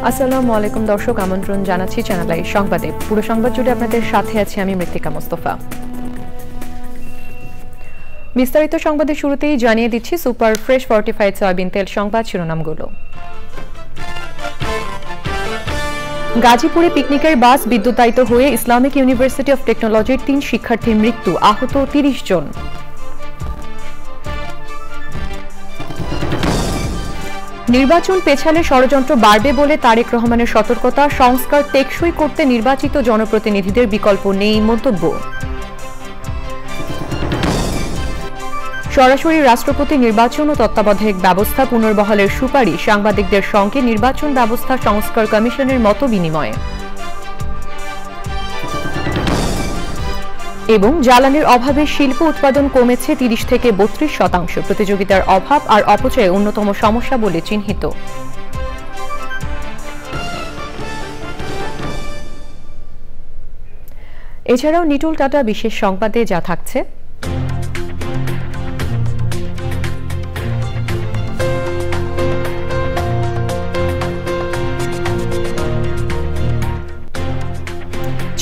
আসসালামু আলাইকুম দর্শক, আমন্ত্রণ জানাচ্ছি চ্যানেল আই সংবাদে। পুরো সংবাদ জুড়ে আপনাদের সাথে আছি আমি মৃত্তিকা মোস্তফা। বিস্তারিত সংবাদের শুরুতেই জানিয়ে দিচ্ছি সুপার ফ্রেশ ফর্টিফাইড সয়াবিন তেল সংবাদ শিরোনামগুলো। গাজীপুরে পিকনিকের বাস বিদ্যুতায়িত হয়ে ইসলামিক ইউনিভার্সিটি অফ টেকনোলজির ৩ শিক্ষার্থীর মৃত্যু, আহত ৩০ জন। নির্বাচন পেছালে ষড়যন্ত্র বাড়বে বলে তারেক রহমানের সতর্কতা, সংস্কার টেকসই করতে নির্বাচিত জনপ্রতিনিধিদের বিকল্প নেই মন্তব্য। সরাসরি রাষ্ট্রপতি নির্বাচন ও তত্ত্বাবধায়ক ব্যবস্থা পুনর্বহালের সুপারিশ, সাংবাদিকদের সঙ্গে নির্বাচন ব্যবস্থা সংস্কার কমিশনের মত বিনিময়। এবং জ্বালানির অভাবে শিল্প উৎপাদন কমেছে ৩০ থেকে ৩২%, প্রতিযোগিতার অভাব আর অপচয় অন্যতম সমস্যা বলে চিহ্নিত। এছাড়াও নিটুল টাটা বিশেষ সংবাদে যা থাকছে: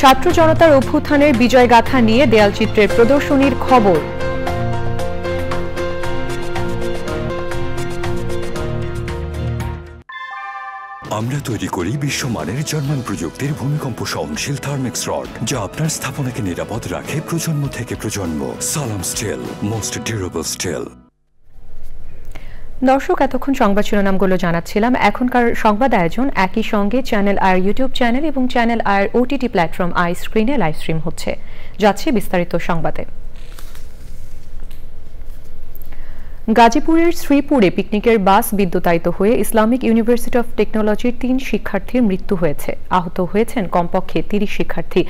ছাত্র জনতার অভ্যুত্থানের বিজয়গাথা নিয়ে দেয়ালচিত্রের প্রদর্শনীর খবর। আমরা তৈরি করি বিশ্বমানের জার্মান প্রযুক্তির ভূমিকম্প সহনশীল থার্মেক্স রড, যা আপনার স্থাপনাকে নিরাপদ রাখে প্রজন্ম থেকে প্রজন্ম। সালাম স্টিল, মোস্ট ডিউরেবল স্টিল। দর্শক, এতক্ষণ সংবাদ শিরোনামগুলো জানাচ্ছিলাম। এখনকার সংবাদ আয়োজন একই সঙ্গে চ্যানেল আইয়ের ইউটিউব চ্যানেল এবং চ্যানেল আইয়ের ওটিটি প্ল্যাটফর্ম আই স্ক্রিনে লাইভ স্ট্রিম হচ্ছে। যাচ্ছে বিস্তারিত সংবাদে। গাজীপুরের শ্রীপুরে পিকনিকের বাস বিদ্যুতায়িত হয়ে ইসলামিক ইউনিভার্সিটি অফ টেকনোলজির ৩ শিক্ষার্থীর মৃত্যু হয়েছে, আহত হয়েছেন কমপক্ষে ৩০ শিক্ষার্থী।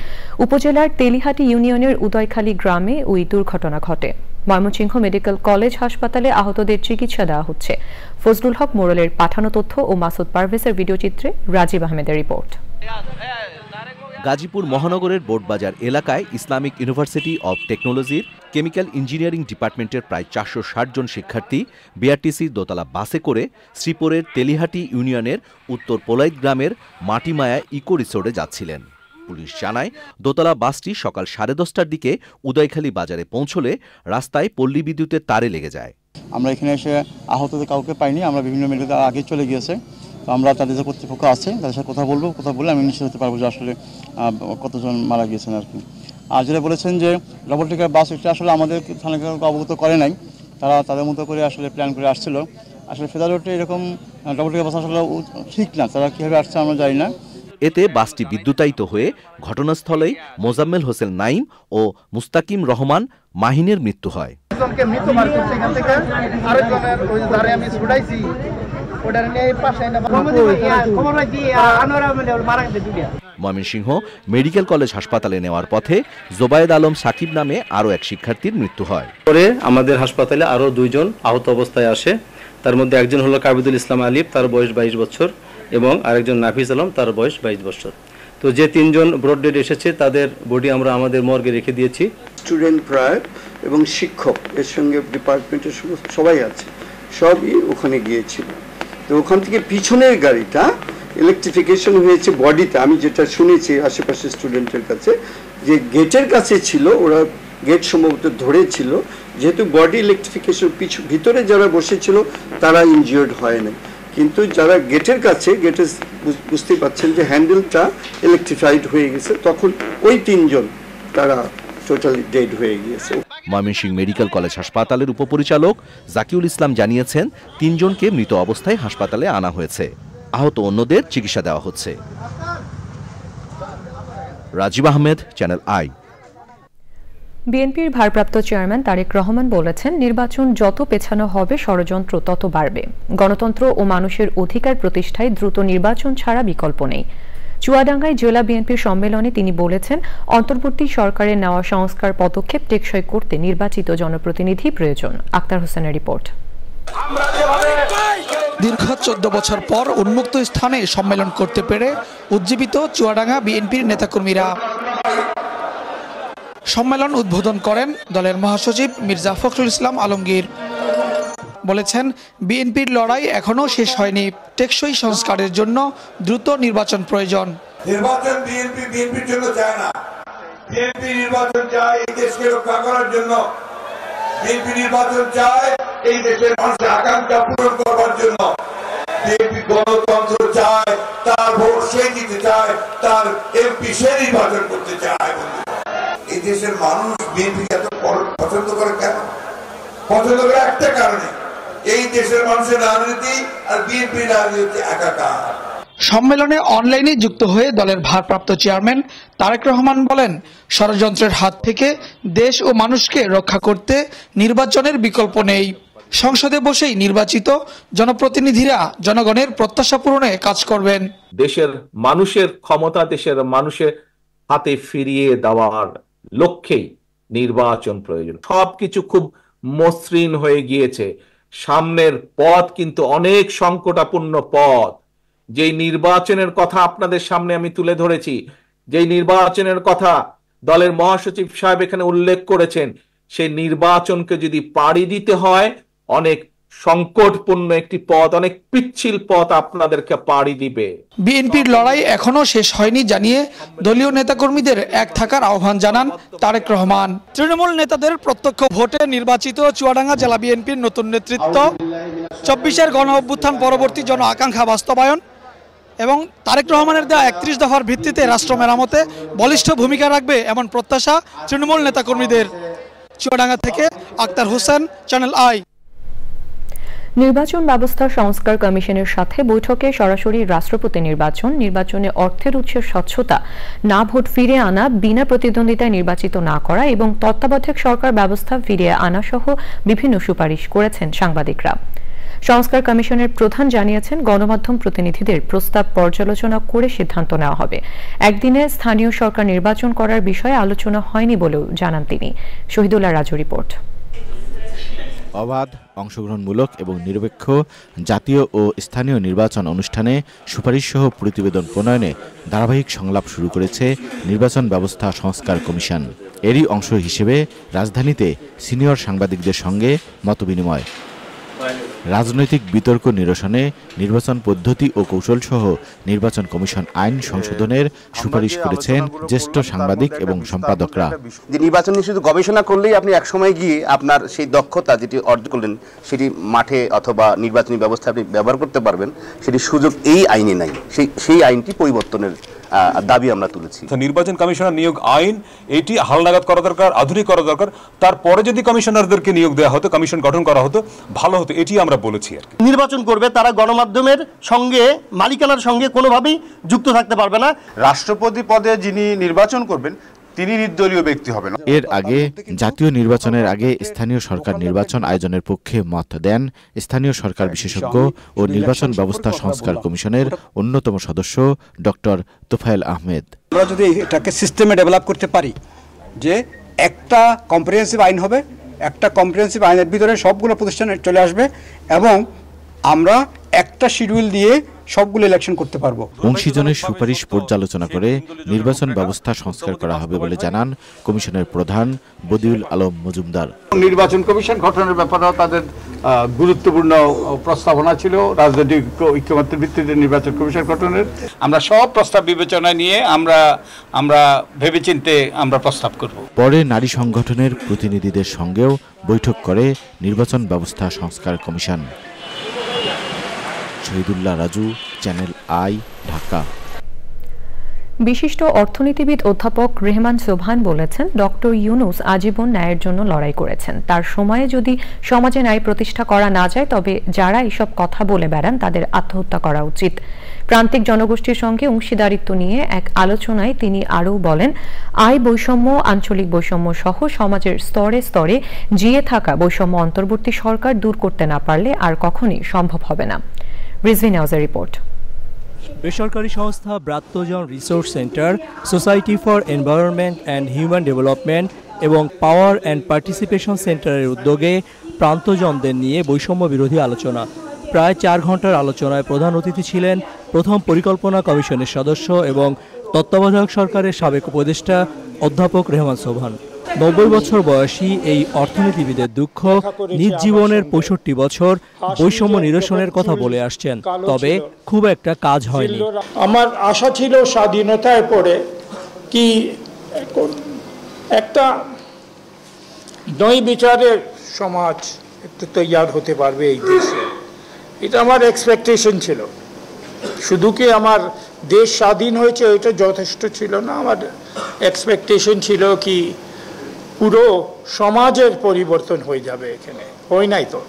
উপজেলার তেলিহাটি ইউনিয়নের উদয়খালী গ্রামে ওই দুর্ঘটনা ঘটে। ময়মনসিংহ মেডিকেল কলেজ হাসপাতালে আহতদের চিকিৎসা দেওয়া হচ্ছে। ফজলুল হক মোড়লের পাঠানো তথ্য ও মাসুদ পারভেজের ভিডিওচিত্রে রাজীব আহমেদের রিপোর্ট। গাজীপুর মহানগরের বোর্ডবাজার এলাকায় ইসলামিক ইউনিভার্সিটি অব টেকনোলজির কেমিক্যাল ইঞ্জিনিয়ারিং ডিপার্টমেন্টের প্রায় ৪৬০ জন শিক্ষার্থী বিআরটিসি দোতলা বাসে করে শ্রীপুরের তেলিহাটি ইউনিয়নের উত্তর পোলাইত গ্রামের মাটিমায়া ইকো রিসোর্টে যাচ্ছিলেন। পুলিশ জানায়, দোতলা বাসটি সকাল 10:30টার দিকে উদয়খালী বাজারে পৌঁছলে রাস্তায় পল্লী বিদ্যুতের তারে লেগে যায়। আমরা এখানে এসে আহতদের কাউকে পাইনি, আমরা বিভিন্ন মেডিকেল আগে চলে গিয়েছে। তো আমরা তাদের যে কর্তৃপক্ষ আছে তাদের সাথে কথা বললে আমি নিশ্চিত হতে পারবো যে আসলে কতজন মারা গিয়েছেন আর কি। আর যেটা বলেছেন যে ডবল টিকার বাস, এটা আসলে আমাদের থানাকে অবগত করে নাই, তারা তাদের মতো করে আসলে প্ল্যান করে আসছিল। আসলে ফেদার রোডে এরকম ডবল টিকার বাস আসলে ঠিক না, তারা কীভাবে আসছে আমরা জানি না। এতে বাসটি বিদ্যুতায়িত হয়ে ঘটনাস্থলেই মোজাম্মেল হোসেন নাইম ও মুস্তাকিম রহমান মাহিনের মৃত্যু হয়। ময়মনসিংহ মেডিকেল কলেজ হাসপাতালে নেওয়ার পথে জোবায়েদ আলম সাকিব নামে আরও এক শিক্ষার্থীর মৃত্যু হয়। পরে আমাদের হাসপাতালে আরও 2 জন আহত অবস্থায় আসে। তার মধ্যে একজন হলো কাবিদুল ইসলাম আলিফ, তার বয়স 22 বছর, এবং আরেকজন নাফিস আলম, তার বয়স 22 বছর। তো যে 3 জন ব্রড ডেড এসেছে তাদের বডি আমরা আমাদের মর্গে রেখে দিয়েছি। স্টুডেন্ট প্রায় এবং শিক্ষক এর সঙ্গে ডিপার্টমেন্টের সবাই আছে, সবই ওখানে গিয়েছিল। তো ওখান থেকে পিছনের গাড়িটা ইলেকট্রিফিকেশন হয়েছে বডিতে। আমি যেটা শুনেছি আশেপাশের স্টুডেন্টের কাছে, যে গেটের কাছে ছিল, ওরা গেট সম্ভবত ধরেছিল, যেহেতু বডি ইলেকট্রিফিকেশন ভিতরে যারা বসেছিল তারা ইনজিওর্ড হয় না, কিন্তু যারা গেটের কাছে, গেটে বুঝতে পারছেন যে হ্যান্ডেলটা ইলেকট্রিফাইড হয়ে গেছে, তখন ওই 3 জন তারা টোটালি ডেড হয়ে গিয়েছে। ময়মনসিংহ মেডিকেল কলেজ হাসপাতালের উপপরিচালক জাকিউল ইসলাম জানিয়েছেন, 3 জনকে মৃত অবস্থায় হাসপাতালে আনা হয়েছে, আহত অন্যদের চিকিৎসা দেওয়া হচ্ছে। Rajib Ahmed, Channel i. বিএনপির ভারপ্রাপ্ত চেয়ারম্যান তারেক রহমান বলেছেন, নির্বাচন যত পেছানো হবে ষড়যন্ত্র তত বাড়বে। গণতন্ত্র ও মানুষের অধিকার প্রতিষ্ঠায় দ্রুত নির্বাচন ছাড়া বিকল্প নেই। চুয়াডাঙ্গায় জেলা বিএনপির সম্মেলনে তিনি বলেছেন, অন্তর্বর্তী সরকারের নেওয়া সংস্কার পদক্ষেপ টেকসই করতে নির্বাচিত জনপ্রতিনিধি প্রয়োজন। আক্তার হোসেনের রিপোর্ট। দীর্ঘ 14 বছর পর উন্মুক্ত স্থানে সম্মেলন করতে পেরে উজ্জীবিত চুয়াডাঙ্গা বিএনপির নেতাকর্মীরা। সম্মেলন উদ্বোধন করেন দলের মহাসচিব মির্জা ফখরুল ইসলাম আলমগীর। বলেছেন, বিএনপির লড়াই এখনো শেষ হয়নি। টেকসই সংস্কারের জন্য দ্রুত নির্বাচন প্রয়োজন। নির্বাচন বিএনপির জন্য চায় না। বিএনপি নির্বাচন চায় এই দেশকে রক্ষা করার জন্য। বিএনপি নির্বাচন চায় এই দেশের মানুষের আকাঙ্ক্ষা পূরণ করার জন্য। বিএনপি গণতন্ত্র চায়, তার ভোট সে দিতে চায়, তার এমপি সে নির্বাচন করতে চায়। এই দেশের মানুষ বিএনপি এত পছন্দ করে কেন? পছন্দ করে একটা কারণে, এই দেশের মানুষের রাজনীতি আর বিএনপি রাজনীতি একাকার। সম্মেলনে অনলাইনে যুক্ত হয়ে দলের ভারপ্রাপ্ত চেয়ারম্যান তারেক রহমান বলেন, ষড়যন্ত্রের হাত থেকে দেশ ও মানুষকে রক্ষা করতে নির্বাচনের বিকল্প নেই। সংসদে বসেই নির্বাচিত জনপ্রতিনিধিরা জনগণের প্রত্যাশা পূরণে কাজ করবেন। দেশের মানুষের ক্ষমতা দেশের মানুষের হাতে ফিরিয়ে দেওয়ার লক্ষ্যেই নির্বাচন প্রয়োজন। সবকিছু খুব মসৃণ হয়ে গিয়েছে। সামনের পথ কিন্তু অনেক সংকটাপূর্ণ পথ। যেই নির্বাচনের কথা আপনাদের সামনে আমি তুলে ধরেছি, যেই নির্বাচনের কথা দলের মহাসচিব সাহেব এখানে উল্লেখ করেছেন, সেই নির্বাচনকে যদি পাড়ি দিতে হয় অনেক সংকটপূর্ণ একটি পথ, অনেক পিচ্ছিল পথ আপনাদেরকে পাড়ি দিবে। বিএনপির লড়াই এখনো শেষ হয়নি জানিয়ে দলীয় নেতাকর্মীদের এক থাকার আহ্বান জানান তারেক রহমান। তৃণমূল নেতাদের প্রত্যক্ষ ভোটে নির্বাচিত চুয়াডাঙ্গা জেলা বিএনপির নতুন নেতৃত্ব 24-এর গণ অভ্যুত্থান পরবর্তী জন আকাঙ্ক্ষা বাস্তবায়ন এবং তারেক রহমানের দেওয়া 31 দফার ভিত্তিতে রাষ্ট্র মেরামতে বলিষ্ঠ ভূমিকা রাখবে এমন প্রত্যাশা তৃণমূল নেতাকর্মীদের। চুয়াডাঙ্গা থেকে আক্তার হোসেন, চ্যানেল আই। নির্বাচন ব্যবস্থা সংস্কার কমিশনের সাথে বৈঠকে সরাসরি রাষ্ট্রপতি নির্বাচনে অর্থের উৎসের স্বচ্ছতা, না ভোট ফিরিয়ে আনা, বিনা প্রতিদ্বন্দ্বিতায় নির্বাচিত না করা এবং তত্ত্বাবধায়ক সরকার ব্যবস্থা ফিরিয়ে আনা সহ বিভিন্ন সুপারিশ করেছেন সাংবাদিকরা। সংস্কার কমিশনের প্রধান জানিয়েছেন, গণমাধ্যম প্রতিনিধিদের প্রস্তাব পর্যালোচনা করে সিদ্ধান্ত নেওয়া হবে। একদিনে স্থানীয় সরকার নির্বাচন করার বিষয়ে আলোচনা হয়নি বলেও জানান তিনি। শহীদুল্লাহ রাজু রিপোর্ট। অবাধ, অংশগ্রহণমূলক এবং নিরপেক্ষ জাতীয় ও স্থানীয় নির্বাচন অনুষ্ঠানে সুপারিশসহ প্রতিবেদন প্রণয়নে ধারাবাহিক সংলাপ শুরু করেছে নির্বাচন ব্যবস্থা সংস্কার কমিশন। এরই অংশ হিসেবে রাজধানীতে সিনিয়র সাংবাদিকদের সঙ্গে মতবিনিময়। রাজনৈতিক বিতর্ক নিরসনে নির্বাচন পদ্ধতি ও কৌশল সহ নির্বাচন কমিশন আইন সংশোধনের সুপারিশ করেছেন জ্যেষ্ঠ সাংবাদিক এবং সম্পাদকরা। যে নির্বাচন নিয়ে শুধু গবেষণা করলেই আপনি একসময় গিয়ে আপনার সেই দক্ষতা যেটি অর্জন করলেন সেটি মাঠে অথবা নির্বাচনী ব্যবস্থা আপনি ব্যবহার করতে পারবেন, সেটি সুযোগ এই আইনে নাই। সেই আইনটি পরিবর্তনের দাবি আমরা তুলেছি। নির্বাচন কমিশনার নিয়োগ আইন এটি হালনাগাদ করা দরকার, আধুনিক করা দরকার। তারপরে যদি কমিশনারদেরকে নিয়োগ দেওয়া হতো, কমিশন গঠন করা হতো, ভালো হতো, এটি আমরা বলেছি। আর নির্বাচন করবে তারা গণমাধ্যমের সঙ্গে, মালিকানার সঙ্গে কোনোভাবেই যুক্ত থাকতে পারবে না। রাষ্ট্রপতি পদে যিনি নির্বাচন করবেন তিনি নির্দলীয় ব্যক্তি হবেন। এর আগে জাতীয় নির্বাচনের আগে স্থানীয় সরকার নির্বাচন আয়োজনের পক্ষে মত দেন স্থানীয় সরকার বিশেষজ্ঞ ও নির্বাচন ব্যবস্থা সংস্কার কমিশনের অন্যতম সদস্য ডক্টর তোফায়েল আহমেদ। আমরা যদি এটাকে সিস্টেমে ডেভেলপ করতে পারি যে একটা কম্প্রিহেন্সিভ আইন হবে, একটা কম্প্রিহেন্সিভ আইনের ভিতরে সবগুলো প্রতিষ্ঠান চলে আসবে এবং আমরা একটা শিডিউল দিয়ে সবগুলো ইলেকশন করতে পারবো। অংশীজনের সুপারিশ পর্যালোচনা করে নির্বাচন ব্যবস্থা সংস্কার করা হবে বলে জানান কমিশনের প্রধান বদিউল আলম মজুমদার। নির্বাচন কমিশন গঠনের ব্যাপারেও তাদের গুরুত্বপূর্ণ প্রস্তাবনা ছিল, রাজনৈতিক ঐক্যমত্যের ভিত্তিতে নির্বাচন কমিশন গঠনের। আমরা সব প্রস্তাব বিবেচনায় নিয়ে আমরা ভেবেচিন্তে আমরা প্রস্তাব করব। পরে নারী সংগঠনের প্রতিনিধিদের সঙ্গেও বৈঠক করে নির্বাচন ব্যবস্থা সংস্কার commission. Shahidullah Raju, channel I, Dhaka. বিশিষ্ট অর্থনীতিবিদ অধ্যাপক রেহমান সোবহান বলেছেন, ডক্টর ইউনূস আজীবন ন্যায়ের জন্য লড়াই করেছেন। তার সময়ে যদি সমাজে ন্যায় প্রতিষ্ঠা করা না যায় তবে যারা এসব কথা বলে বেড়ান তাদের আত্মহত্যা করা উচিত। প্রান্তিক জনগোষ্ঠীর সঙ্গে অংশীদারিত্ব নিয়ে এক আলোচনায় তিনি আরও বলেন, আয় বৈষম্য, আঞ্চলিক বৈষম্য সহ সমাজের স্তরে স্তরে জিয়ে থাকা বৈষম্য অন্তর্বর্তী সরকার দূর করতে না পারলে আর কখনই সম্ভব হবে না। রিজভি নাওয়াজের রিপোর্ট। বেসরকারি সংস্থা Bratyajon resource centre, society for environment and human development এবং পাওয়ার অ্যান্ড পার্টিসিপেশন সেন্টারের উদ্যোগে প্রান্তজনদের নিয়ে বৈষম্য বিরোধী আলোচনা। প্রায় 4 ঘন্টার আলোচনায় প্রধান অতিথি ছিলেন প্রথম পরিকল্পনা কমিশনের সদস্য এবং তত্ত্বাবধায়ক সরকারের সাবেক উপদেষ্টা অধ্যাপক রেহমান সোবহান। 90 বছর বয়সী এই অর্থনীতিবিদের দুঃখ, নিজ জীবনের 65 বছর বৈষম্য নিরসনের কথা বলে আসছেন, তবে খুব একটা কাজ হয়নি। আমার আশা ছিল স্বাধীনতার পরে কি একটা ন্যায় বিচারের সমাজ একটু তৈরি হতে পারবে এই দেশে, এটা আমার এক্সপেকটেশন ছিল। শুধু কি আমার দেশ স্বাধীন হয়েছে এটা যথেষ্ট ছিল না, আমার এক্সপেকটেশন ছিল কি পুরো সমাজের পরিবর্তন হয়ে যাবে, এখানে হয় নাই তো।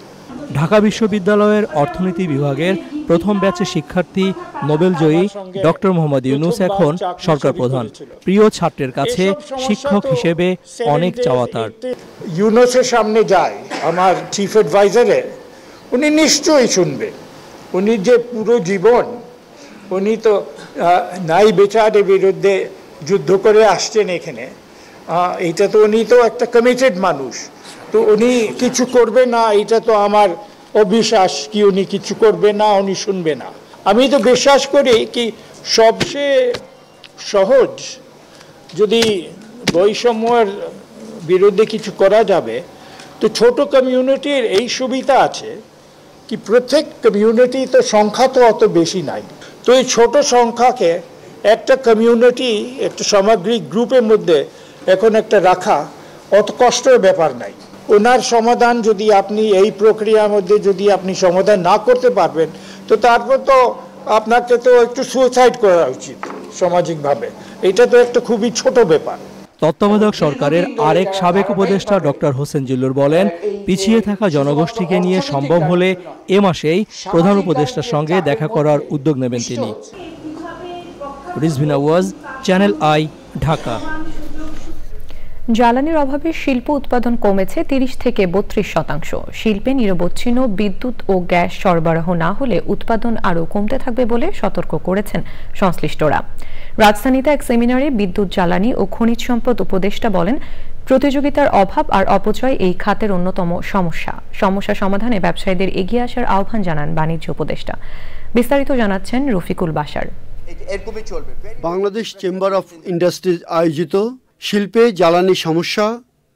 ঢাকা বিশ্ববিদ্যালয়ের অর্থনীতি বিভাগের প্রথম ব্যাচের শিক্ষার্থী নোবেলজয়ী ডক্টর মোহাম্মদ ইউনুস এখন সরকার প্রধান। প্রিয় ছাত্রের কাছে শিক্ষক হিসেবে অনেক চাওয়া তার। ইউনুসের সামনে যায় আমার চিফ অ্যাডভাইজারে, উনি নিশ্চয়ই শুনবে। উনি যে পুরো জীবন উনি তো ন্যায় বিচারের বিরুদ্ধে যুদ্ধ করে আসছেন এখানে, এটা তো উনি তো একটা কমিটেড মানুষ, তো উনি কিছু করবে না এটা তো আমার অবিশ্বাস কি উনি কিছু করবে না, উনি শুনবে না। আমি তো বিশ্বাস করি কি সবচেয়ে সহজ যদি বৈষম্যের বিরুদ্ধে কিছু করা যাবে, তো ছোট কমিউনিটির এই সুবিধা আছে কি প্রত্যেক কমিউনিটি তো সংখ্যা তো অত বেশি নাই, তো এই ছোট সংখ্যাকে একটা কমিউনিটি একটা সামগ্রিক গ্রুপের মধ্যে এখন একটা রাখা অত কষ্টের ব্যাপার নাই। ওনার সমাধান যদি আপনি এই প্রক্রিয়ার মধ্যে যদি আপনি সমাধান না করতে পারবেন, তো তারপর তো আপনাকে তো একটু সুইসাইড করা উচিত সামাজিকভাবে, এটা তো একটা খুবই ছোট ব্যাপার। তত্ত্বাবধায়ক সরকারের আরেক সাবেক উপদেষ্টা ডক্টর হোসেন জিল্লুর বলেন, পিছিয়ে থাকা জনগোষ্ঠীকে নিয়ে সম্ভব হলে এ মাসেই প্রধান উপদেষ্টার সঙ্গে দেখা করার উদ্যোগ নেবেন তিনি। রিজভিনা ওয়াজ, চ্যানেল আই, ঢাকা। জ্বালানির অভাবে শিল্প উৎপাদন কমেছে 30 থেকে 32%। শিল্পে নিরবচ্ছিন্ন বিদ্যুৎ ও গ্যাস সরবরাহ না হলে উৎপাদন আরও কমতে থাকবে বলে সতর্ক করেছেন সংশ্লিষ্টরা। রাজধানীতে এক সেমিনারে বিদ্যুৎ, জ্বালানি ও খনিজ সম্পদ উপদেষ্টা বলেন, প্রতিযোগিতার অভাব আর অপচয় এই খাতের অন্যতম সমস্যা সমাধানে ব্যবসায়ীদের এগিয়ে আসার আহ্বান জানান বাণিজ্য উপদেষ্টা। বিস্তারিত জানাচ্ছেন Rafiqul Bashar. Bangladesh chamber of industries আয়োজিত শিল্পে জ্বালানি সমস্যা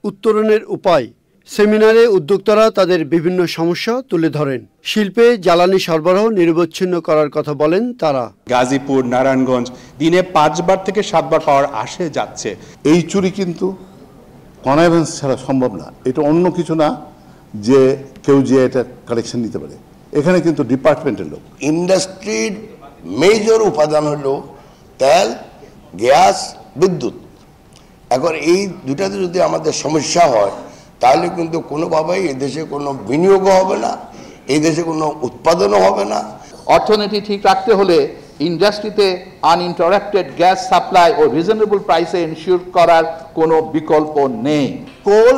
উত্তরণের উপায় সেমিনারে উদ্যোক্তারা তাদের বিভিন্ন সমস্যা তুলে ধরেন। শিল্পে জ্বালানি সরবরাহ নিরবচ্ছিন্ন করার কথা বলেন তারা। গাজীপুর, নারায়ণগঞ্জ দিনে 5 বার থেকে 7 বার পাওয়ার আসে যাচ্ছে। এই চুরি কিন্তু কনভেন্স ছাড়া সম্ভব না, এটা অন্য কিছু না যে কেউ যে এটা কালেকশন নিতে পারে, এখানে কিন্তু ডিপার্টমেন্টের লোক। ইন্ডাস্ট্রির মেজর উপাদান হলো তেল, গ্যাস, বিদ্যুৎ। এখন এই দুটাতে যদি আমাদের সমস্যা হয় তাহলে কিন্তু কোনোভাবেই এই দেশে কোনো বিনিয়োগও হবে না, এই দেশে কোনো উৎপাদনও হবে না। অর্থনীতি ঠিক রাখতে হলে ইন্ডাস্ট্রিতে আনইন্টারাপ্টেড গ্যাস সাপ্লাই ও রিজনেবল প্রাইসে এনশিওর করার কোনো বিকল্প নেই। কোল,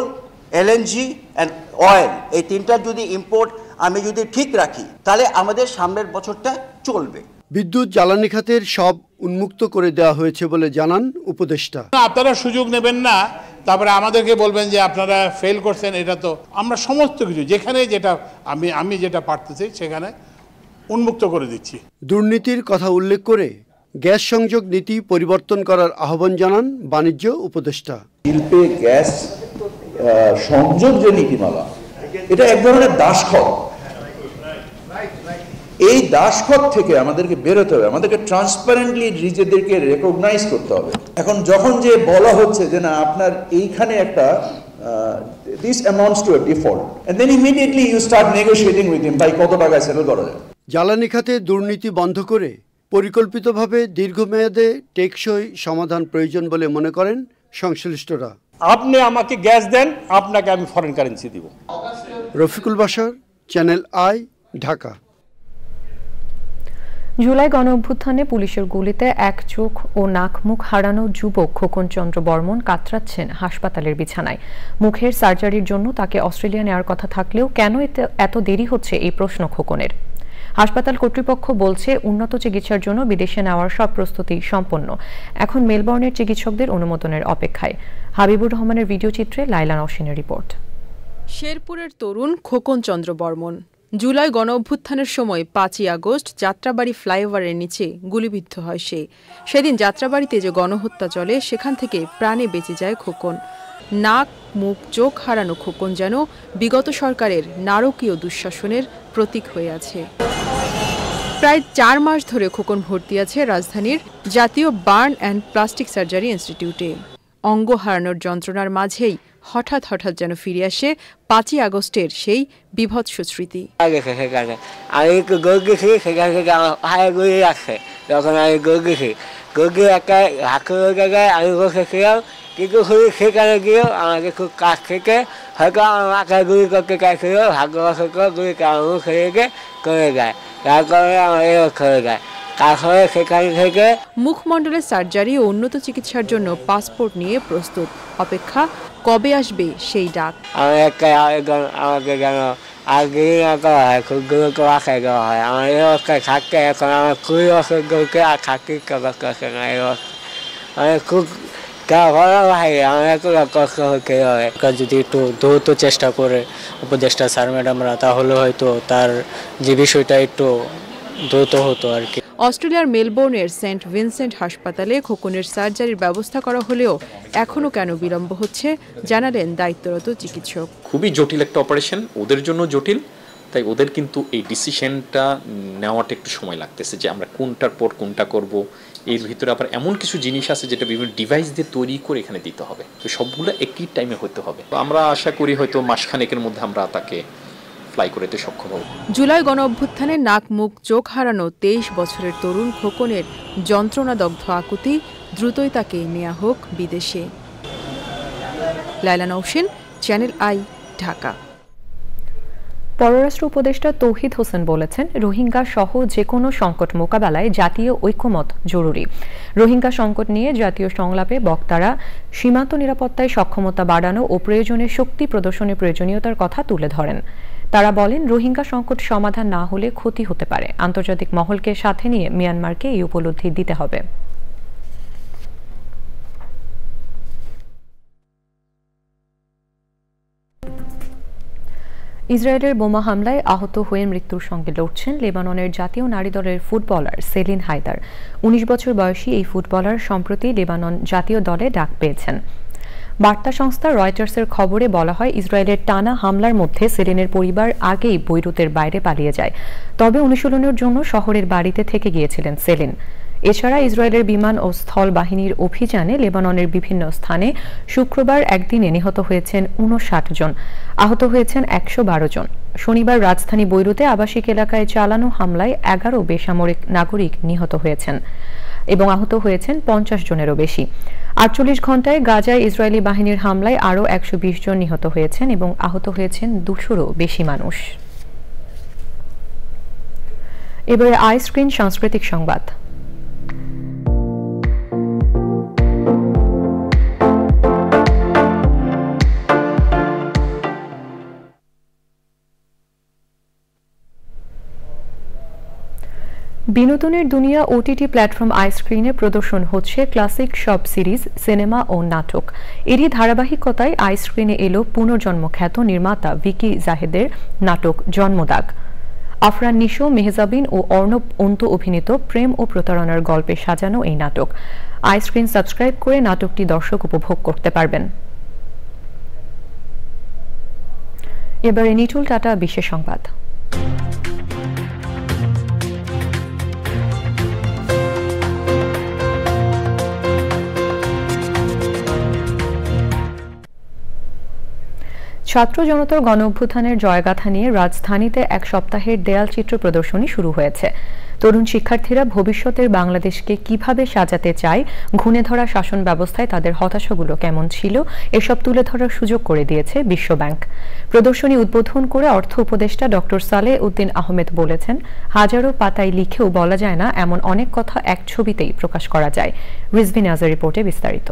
এলএনজি অ্যান্ড অয়েল, এই তিনটা যদি ইম্পোর্ট আমি যদি ঠিক রাখি তাহলে আমাদের সামনের বছরটা চলবে। বিদ্যুৎ জ্বালানি খাতের সব উন্মুক্ত করে দেওয়া হয়েছে বলে জানান উপদেষ্টা। আপনারা সুযোগ নেবেন না, তারপরে আমাদেরকে বলবেন যে আপনারা ফেল করছেন। এটা তো আমরা সমস্ত কিছু যেখানে যেটা আমি যেটা পারতেছি সেখানে উন্মুক্ত করে দিচ্ছি। দুর্নীতির কথা উল্লেখ করে গ্যাস সংযোগ নীতি পরিবর্তন করার আহ্বান জানান বাণিজ্য উপদেষ্টা। শিল্পে গ্যাস সংযোগ যে নীতিমালা, এটা এক ধরনের দাসখত। এই দাসখত থেকে আমাদেরকে বেরোতে হবে, আমাদেরকে ট্রান্সপারেন্টলি নিজেদেরকে রেকগনাইজ করতে হবে। এখন যখন যে বলা হচ্ছে যে না আপনার এইখানে একটা this amounts to a default, and then immediately you start negotiating with him, ভাই কত টাকা সেটেল করা যায়। জ্বালানি খাতে দুর্নীতি বন্ধ করে পরিকল্পিতভাবে দীর্ঘমেয়াদে টেকসই সমাধান প্রয়োজন বলে মনে করেন সংশ্লিষ্টরা। আপনি আমাকে গ্যাস দেন, আপনাকে আমি ফরেন কারেন্সি দিব। Rafiqul Bashar, channel I, Dhaka. জুলাই গণঅভ্যুত্থানে পুলিশের গুলিতে এক চোখ ও নাক মুখ হারানো যুবক খোকন চন্দ্র বর্মন কাতরাচ্ছেন হাসপাতালের বিছানায়। মুখের সার্জারির জন্য তাকে অস্ট্রেলিয়া নেওয়ার কথা থাকলেও কেন এত দেরি হচ্ছে এই প্রশ্ন খোকনের। হাসপাতাল কর্তৃপক্ষ বলছে উন্নত চিকিৎসার জন্য বিদেশে নেওয়ার সব প্রস্তুতি সম্পন্ন, এখন মেলবোর্নের চিকিৎসকদের অনুমোদনের অপেক্ষায়। হাবিবুর রহমানের ভিডিও চিত্রে লাইলা নওশিনের রিপোর্ট। শেরপুরের তরুণ খোকন চন্দ্র বর্মন জুলাই গণঅভ্যুত্থানের সময় 5ই আগস্ট যাত্রাবাড়ি ফ্লাইওভারের নিচে গুলিবিদ্ধ হয় সে। সেদিন যাত্রাবাড়িতে যে গণহত্যা চলে সেখান থেকে প্রাণে বেঁচে যায় খোকন। নাক মুখ চোখ হারানো খোকন যেন বিগত সরকারের নারকীয় দুঃশাসনের প্রতীক হয়ে আছে। প্রায় 4 মাস ধরে খোকন ভর্তি আছে রাজধানীর জাতীয় বার্ন অ্যান্ড প্লাস্টিক সার্জারি ইনস্টিটিউটে। অঙ্গ হারানোর যন্ত্রণার মাঝেই হঠাৎ যেন ফিরে আসে 5ই আগস্টের সেই বিভৎস স্মৃতি। কিন্তু সেখানে গিয়েও আমাকে খুব কাছ থেকে হয়তো আমাকে গুলি করতে চাইছিল, ভাগ্যবশত গুলি কারণ খেয়ে করে যায়, যার কারণে আমার এও করে যায়। তারপরে সেখান থেকে মুখমণ্ডলের সার্জারি ও উন্নত চিকিৎসার জন্য পাসপোর্ট নিয়ে প্রস্তুত, অপেক্ষা কবে আসবে সেই ডাক। আমাকে যেন আগে না করা হয়, খুব গুরুত্ব রাখায় দেওয়া হয়। আমার এই অবস্থায় থাকতে এখন আমার 20 বছর ধরে আর থাকতে ইচ্ছা করতেছে না। এই অবস্থা মানে খুব যদি একটু দ্রুত চেষ্টা করে উপদেষ্টা স্যার ম্যাডামরা, তাহলে হয়তো তার যে বিষয়টা একটু দ্রুত হতো আর কি। অস্ট্রেলিয়ার মেলবোর্নের সেন্ট ভিনসেন্ট হাসপাতালে খোকনের সার্জারির ব্যবস্থা করা হলেও এখনো কেন বিলম্ব হচ্ছে জানালেন দায়িত্বরত চিকিৎসক। খুবই জটিল একটা অপারেশন, ওদের জন্য জটিল, তাই ওদের কিন্তু এই ডিসিশনটা নেওয়াটা একটু সময় লাগতেছে যে আমরা কোনটার পর কোনটা করব। এর ভিতরে আবার এমন কিছু জিনিস আছে যেটা বিভিন্ন ডিভাইস দিয়ে তৈরি করে এখানে দিতে হবে, তো সবগুলো একই টাইমে হতে হবে। আমরা আশা করি হয়তো মাসখানেকের মধ্যে আমরা তাকে ফ্লাই করতে সক্ষম হব। জুলাই গণ অভ্যুত্থানে নাক মুখ চোখ হারানো 23 বছরের তরুণ খোকনের যন্ত্রণাদগ্ধ আকুতি, দ্রুতই তাকে নেওয়া হোক বিদেশে। Laila Nowshin, channel I, Dhaka. পররাষ্ট্র উপদেষ্টা তৌহিদ হোসেন বলেছেন, রোহিঙ্গা সহ যে কোনো সংকট মোকাবেলায় জাতীয় ঐক্যমত জরুরি। রোহিঙ্গা সংকট নিয়ে জাতীয় সংলাপে বক্তারা সীমান্ত নিরাপত্তায় সক্ষমতা বাড়ানো ও প্রয়োজনে শক্তি প্রদর্শনের প্রয়োজনীয়তার কথা তুলে ধরেন। তারা বলেন, রোহিঙ্গা সংকট সমাধান না হলে ক্ষতি হতে পারে। আন্তর্জাতিক মহলকে সাথে নিয়ে মিয়ানমারকে এই উপলব্ধি দিতে হবে। ইসরায়েলের বোমা হামলায় আহত হয়ে মৃত্যুর সঙ্গে লড়ছেন লেবাননের জাতীয় নারী দলের ফুটবলার সেলিন হায়দার। 19 বছর বয়সী এই ফুটবলার সম্প্রতি লেবানন জাতীয় দলে ডাক পেয়েছেন। বার্তা সংস্থা রয়টার্সের খবরে বলা হয়, ইসরায়েলের টানা হামলার মধ্যে সেলিনের পরিবার আগেই বৈরুতের বাইরে পালিয়ে যায়। তবে অনুশীলনের জন্য শহরের বাড়িতে থেকে গিয়েছিলেন সেলিন। এছাড়া ইসরায়েলের বিমান ও স্থল বাহিনীর অভিযানে লেবাননের বিভিন্ন স্থানে শুক্রবার একদিনে নিহত হয়েছেন 59 জন, আহত হয়েছেন 112 জন। শনিবার রাজধানী বৈরুতে আবাসিক এলাকায় চালানো হামলায় 11 বেসামরিক নাগরিক নিহত হয়েছেন এবং আহত হয়েছেন 50 জনেরও বেশি। 48 ঘণ্টায় গাজায় ইসরায়েলি বাহিনীর হামলায় আরও 120 জন নিহত হয়েছেন এবং আহত হয়েছেন 200-রও বেশি মানুষ। এবারে আইস্ক্রিন সাংস্কৃতিক সংবাদ। বিনোদনের দুনিয়া ওটিটি প্ল্যাটফর্ম আইস্ক্রিনে প্রদর্শন হচ্ছে ক্লাসিক সব সিরিজ, সিনেমা ও নাটক। এরই ধারাবাহিকতায় আইস্ক্রিনে এলো পুনর্জন্ম খ্যাত নির্মাতা ভিকি জাহেদের নাটক জন্মদাগ। আফরান নিশো, মেহজাবিন ও অর্ণব অন্তু অভিনীত প্রেম ও প্রতারণার গল্পে সাজানো এই নাটক। আইস্ক্রিন সাবস্ক্রাইব করে নাটকটি দর্শক উপভোগ করতে পারবেন। এবারে নিটুল টাটা বিশেষ সংবাদ। ছাত্র জনতার গণ অভ্যুত্থানের জয়গাথা নিয়ে রাজধানীতে এক সপ্তাহের দেয়াল চিত্র প্রদর্শনী শুরু হয়েছে। তরুণ শিক্ষার্থীরা ভবিষ্যতের বাংলাদেশকে কিভাবে সাজাতে চায়, ঘুণে ধরা শাসন ব্যবস্থায় তাদের হতাশাগুলো কেমন ছিল, এসব তুলে ধরার সুযোগ করে দিয়েছে বিশ্বব্যাংক। প্রদর্শনী উদ্বোধন করে অর্থ উপদেষ্টা ডক্টর সালেহ উদ্দিন আহমেদ বলেছেন, হাজারো পাতায় লিখেও বলা যায় না এমন অনেক কথা এক ছবিতেই প্রকাশ করা যায়। রিজভি নাজার রিপোর্টে বিস্তারিত।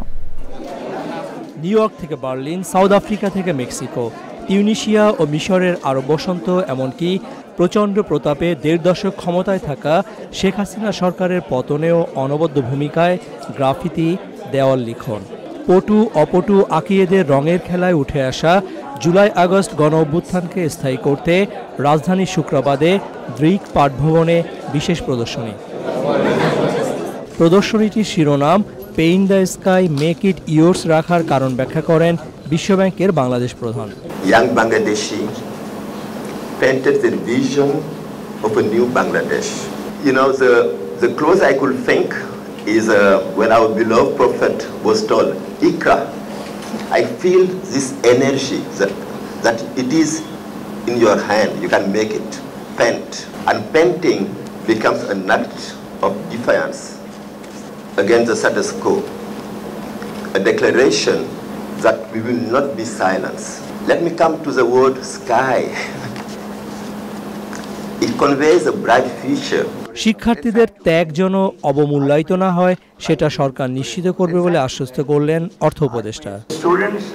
নিউ ইয়র্ক থেকে বার্লিন, সাউথ আফ্রিকা থেকে মেক্সিকো, তিউনিশিয়া ও মিশরের আরব বসন্ত, এমনকি প্রচণ্ড প্রতাপে 1.5 দশক ক্ষমতায় থাকা শেখ হাসিনা সরকারের পতনেও অনবদ্য ভূমিকায় গ্রাফিতি, দেওয়াল লিখন। পটু অপটু আঁকিয়েদের রঙের খেলায় উঠে আসা জুলাই আগস্ট গণ অভ্যুত্থানকে স্থায়ী করতে রাজধানীর শুক্রাবাদে দৃক পাঠভবনে বিশেষ প্রদর্শনী। প্রদর্শনীটির শিরোনাম pain the sky, make it yours রাখার কারণ ব্যাখ্যা করেন বিশ্বব্যাংকের বাংলাদেশ প্রধান। Young Bangladeshi painted the vision of a new Bangladesh. You know, the close I could think is when our beloved Prophet was told, Ikra, I feel this energy that it is in your hand, you can make it, paint. And painting becomes an act of defiance against the status quo, a declaration that we will not be silenced. Let me come to the word sky. It conveys a bright future. শিক্ষার্থীদের ত্যাগ যেন অবমূল্যায়িত না হয় সেটা সরকার নিশ্চিত করবে বলে আশ্বস্ত করলেন অর্থ উপদেষ্টা। Students,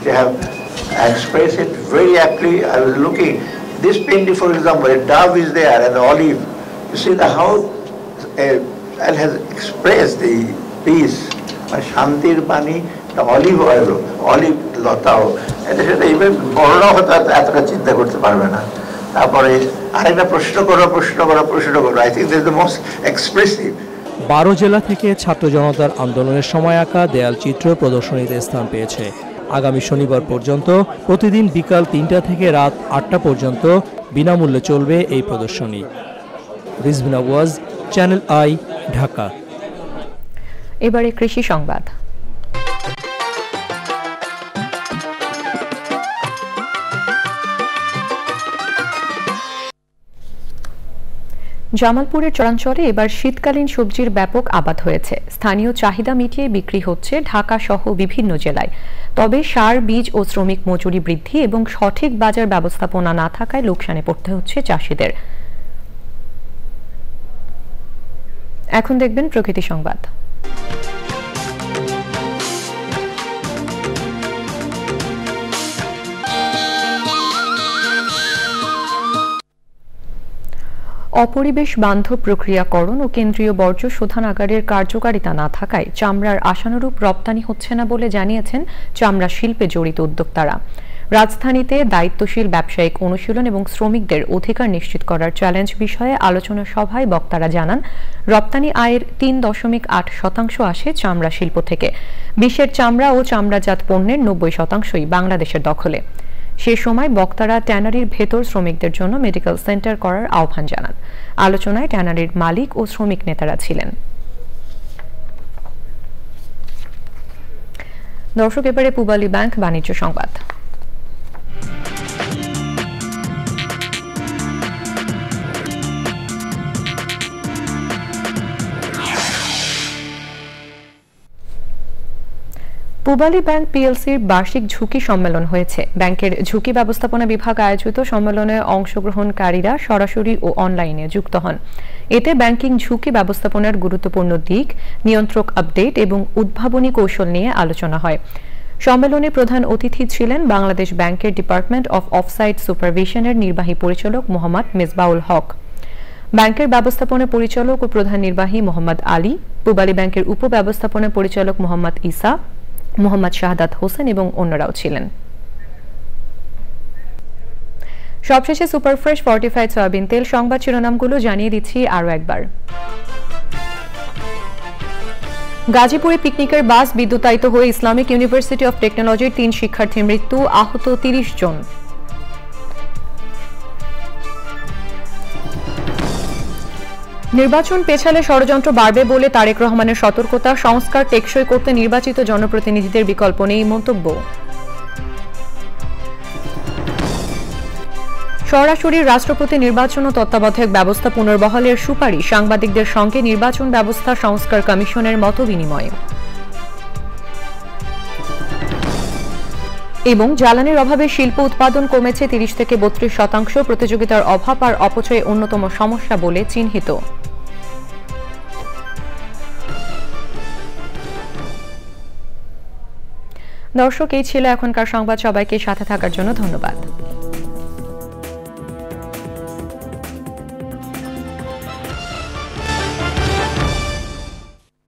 they have expressed it very aptly. I was looking, this painting for example, a dove is there and the olive. You see how it has expressed the peace. Shantir Bani, the olive oil, olive লতাও এটা সেটা even বড়রা হয়তো এতটা চিন্তা করতে পারবে না। তারপরে আরেকটা প্রশ্ন করো I think this is the most expressive. 12 জেলা থেকে ছাত্র জনতার আন্দোলনের সময় আঁকা দেয়াল চিত্র প্রদর্শনীতে স্থান পেয়েছে। আগামী শনিবার পর্যন্ত প্রতিদিন বিকাল 3টা থেকে রাত 8টা পর্যন্ত বিনামূল্যে চলবে এই প্রদর্শনী। রিজভিন আওয়াজ, চ্যানেল আই, ঢাকা। এবারে কৃষি সংবাদ। জামালপুরের চরাঞ্চলে এবার শীতকালীন সবজির ব্যাপক আবাদ হয়েছে। স্থানীয় চাহিদা মিটিয়ে বিক্রি হচ্ছে ঢাকা সহ বিভিন্ন জেলায়। তবে সার, বীজ ও শ্রমিক মজুরি বৃদ্ধি এবং সঠিক বাজার ব্যবস্থাপনা না থাকায় লোকসানে পড়তে হচ্ছে চাষিদের। এখন দেখবেন প্রকৃতি সংবাদ। অপরিবেশ বান্ধব প্রক্রিয়াকরণ ও কেন্দ্রীয় বর্জ্য শোধনাগারের কার্যকারিতা না থাকায় চামড়ার আশানুরূপ রপ্তানি হচ্ছে না বলে জানিয়েছেন চামড়া শিল্পে জড়িত উদ্যোক্তারা। রাজধানীতে দায়িত্বশীল ব্যবসায়িক অনুশীলন এবং শ্রমিকদের অধিকার নিশ্চিত করার চ্যালেঞ্জ বিষয়ে আলোচনা সভায় বক্তারা জানান, রপ্তানি আয়ের 3.8% আসে চামড়া শিল্প থেকে। বিশ্বের চামড়া ও চামড়াজাত পণ্যের 90%ই বাংলাদেশের দখলে। সে সময় বক্তারা ট্যানারির ভেতর শ্রমিকদের জন্য মেডিকেল সেন্টার করার আহ্বান জানান। আলোচনায় ট্যানারির মালিক ও শ্রমিক নেতারা ছিলেন। দর্শক, এবারে পূবালী ব্যাংক বাণিজ্য সংবাদ। পূবালী ব্যাংক পিএলসির বার্ষিক ঝুঁকি সম্মেলন হয়েছে। ব্যাংকের ঝুঁকি ব্যবস্থাপনা বিভাগ আয়োজিত সম্মেলনে অংশগ্রহণকারীরা সরাসরি ও অনলাইনে যুক্ত হন। এতে ব্যাংকিং ঝুঁকি ব্যবস্থাপনার গুরুত্বপূর্ণ দিক, নিয়ন্ত্রক আপডেট এবং উদ্ভাবনী কৌশল নিয়ে আলোচনা হয়। সম্মেলনে প্রধান অতিথি ছিলেন বাংলাদেশ ব্যাংকের ডিপার্টমেন্ট অফ অফসাইট সুপারভিশনের নির্বাহী পরিচালক মোহাম্মদ মেজবাউল হক, ব্যাংকের ব্যবস্থাপনা পরিচালক ও প্রধান নির্বাহী মোহাম্মদ আলী, পূবালী ব্যাংকের উপব্যবস্থাপনা পরিচালক মোহাম্মদ ইসা, মোহাম্মদ শাহাদাত হোসেন এবং অন্যরাও ছিলেন। সবশেষে সুপারফ্রেশ ফর্টিফাইড সয়াবিন তেল সংবাদ শিরোনামগুলো জানিয়ে দিচ্ছি আরও একবার। গাজীপুরে পিকনিকের বাস বিদ্যুতায়িত হয়ে ইসলামিক ইউনিভার্সিটি অফ টেকনোলজির 3 শিক্ষার্থীর মৃত্যু, আহত 30 জন। নির্বাচন পেছালে ষড়যন্ত্র বাড়বে বলে তারেক রহমানের সতর্কতা, সংস্কার টেকসই করতে নির্বাচিত জনপ্রতিনিধিদের বিকল্প নেই মন্তব্য। সরাসরি রাষ্ট্রপতি নির্বাচন ও তত্ত্বাবধায়ক ব্যবস্থা পুনর্বহালের সুপারিশ, সাংবাদিকদের সঙ্গে নির্বাচন ব্যবস্থা সংস্কার কমিশনের মতবিনিময়। এবং জ্বালানির অভাবে শিল্প উৎপাদন কমেছে 30 থেকে 32%, প্রতিযোগিতার অভাব আর অপচয় অন্যতম সমস্যা বলে চিহ্নিত। দর্শক, এই ছিল এখনকার সংবাদ। সবাইকে সাথে থাকার জন্য ধন্যবাদ।